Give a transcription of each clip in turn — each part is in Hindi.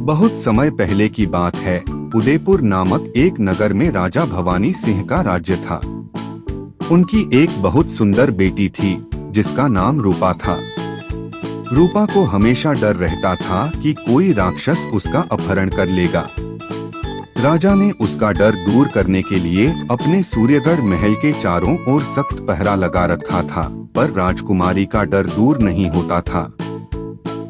बहुत समय पहले की बात है। उदयपुर नामक एक नगर में राजा भवानी सिंह का राज्य था। उनकी एक बहुत सुंदर बेटी थी जिसका नाम रूपा था। रूपा को हमेशा डर रहता था कि कोई राक्षस उसका अपहरण कर लेगा। राजा ने उसका डर दूर करने के लिए अपने सूर्यगढ़ महल के चारों ओर सख्त पहरा लगा रखा था, पर राजकुमारी का डर दूर नहीं होता था।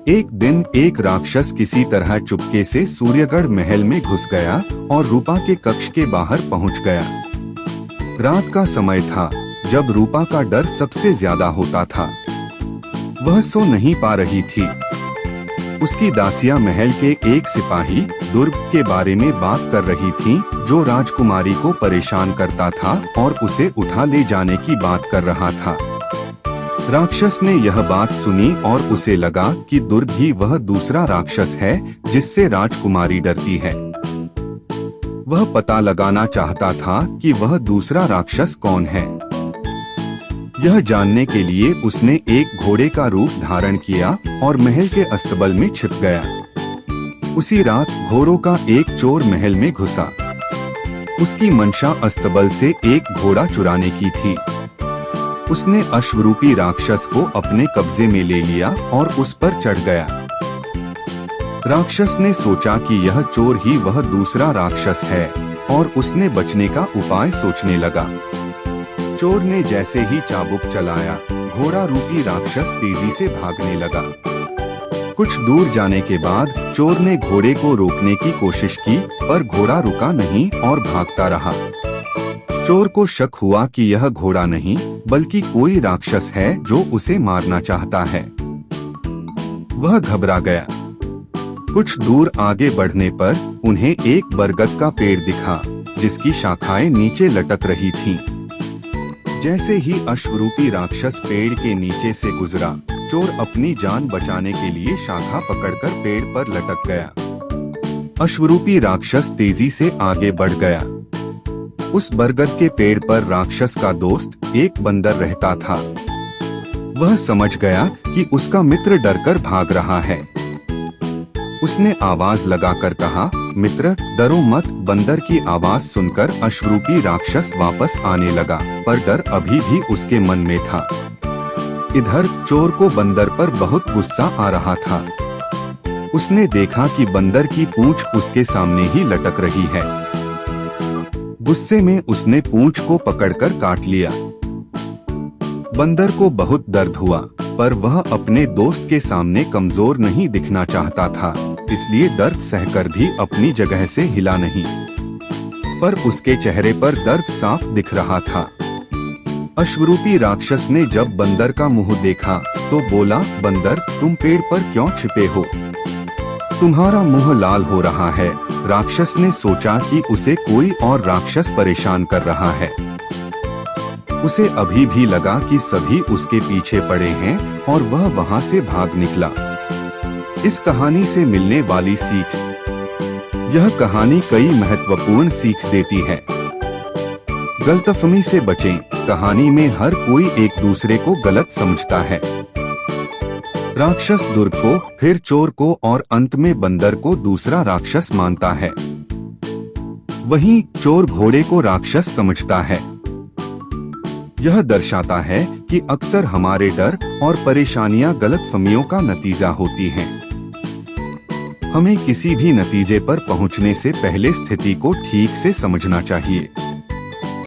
एक दिन एक राक्षस किसी तरह चुपके से सूर्यगढ़ महल में घुस गया और रूपा के कक्ष के बाहर पहुंच गया। रात का समय था जब रूपा का डर सबसे ज्यादा होता था। वह सो नहीं पा रही थी। उसकी दासियां महल के एक सिपाही दुर्ग के बारे में बात कर रही थीं, जो राजकुमारी को परेशान करता था और उसे उठा ले जाने की बात कर रहा था। राक्षस ने यह बात सुनी और उसे लगा कि दुर्ग ही वह दूसरा राक्षस है जिससे राजकुमारी डरती है। वह पता लगाना चाहता था कि वह दूसरा राक्षस कौन है। यह जानने के लिए उसने एक घोड़े का रूप धारण किया और महल के अस्तबल में छिप गया। उसी रात घोड़ों का एक चोर महल में घुसा। उसकी मंशा अस्तबल से एक घोड़ा चुराने की थी। उसने अश्वरूपी राक्षस को अपने कब्जे में ले लिया और उस पर चढ़ गया। राक्षस ने सोचा कि यह चोर ही वह दूसरा राक्षस है और उसने बचने का उपाय सोचने लगा। चोर ने जैसे ही चाबुक चलाया, घोड़ा रूपी राक्षस तेजी से भागने लगा। कुछ दूर जाने के बाद चोर ने घोड़े को रोकने की कोशिश की, पर घोड़ा रुका नहीं और भागता रहा। चोर को शक हुआ कि यह घोड़ा नहीं बल्कि कोई राक्षस है जो उसे मारना चाहता है। वह घबरा गया। कुछ दूर आगे बढ़ने पर उन्हें एक बरगद का पेड़ दिखा जिसकी शाखाएं नीचे लटक रही थीं। जैसे ही अश्वरूपी राक्षस पेड़ के नीचे से गुजरा, चोर अपनी जान बचाने के लिए शाखा पकड़कर पेड़ पर लटक गया। अश्वरूपी राक्षस तेजी से आगे बढ़ गया। उस बरगद के पेड़ पर राक्षस का दोस्त एक बंदर रहता था। वह समझ गया कि उसका मित्र डरकर भाग रहा है। उसने आवाज लगाकर कहा, मित्र डरो मत। बंदर की आवाज सुनकर अश्वरूपी राक्षस वापस आने लगा, पर डर अभी भी उसके मन में था। इधर चोर को बंदर पर बहुत गुस्सा आ रहा था। उसने देखा कि बंदर की पूंछ उसके सामने ही लटक रही है। गुस्से में उसने पूंछ को पकड़कर काट लिया। बंदर को बहुत दर्द हुआ, पर वह अपने दोस्त के सामने कमजोर नहीं दिखना चाहता था, इसलिए दर्द सहकर भी अपनी जगह से हिला नहीं। पर उसके चेहरे पर दर्द साफ दिख रहा था। अश्वरूपी राक्षस ने जब बंदर का मुंह देखा तो बोला, बंदर तुम पेड़ पर क्यों छिपे हो? तुम्हारा मुंह लाल हो रहा है। राक्षस ने सोचा कि उसे कोई और राक्षस परेशान कर रहा है। उसे अभी भी लगा कि सभी उसके पीछे पड़े हैं और वह वहां से भाग निकला। इस कहानी से मिलने वाली सीख। यह कहानी कई महत्वपूर्ण सीख देती है। गलतफहमी से बचें। कहानी में हर कोई एक दूसरे को गलत समझता है। राक्षस दुर्ग को, फिर चोर को और अंत में बंदर को दूसरा राक्षस मानता है। वहीं चोर घोड़े को राक्षस समझता है। यह दर्शाता है कि अक्सर हमारे डर और परेशानियां गलतफहमियों का नतीजा होती हैं। हमें किसी भी नतीजे पर पहुंचने से पहले स्थिति को ठीक से समझना चाहिए।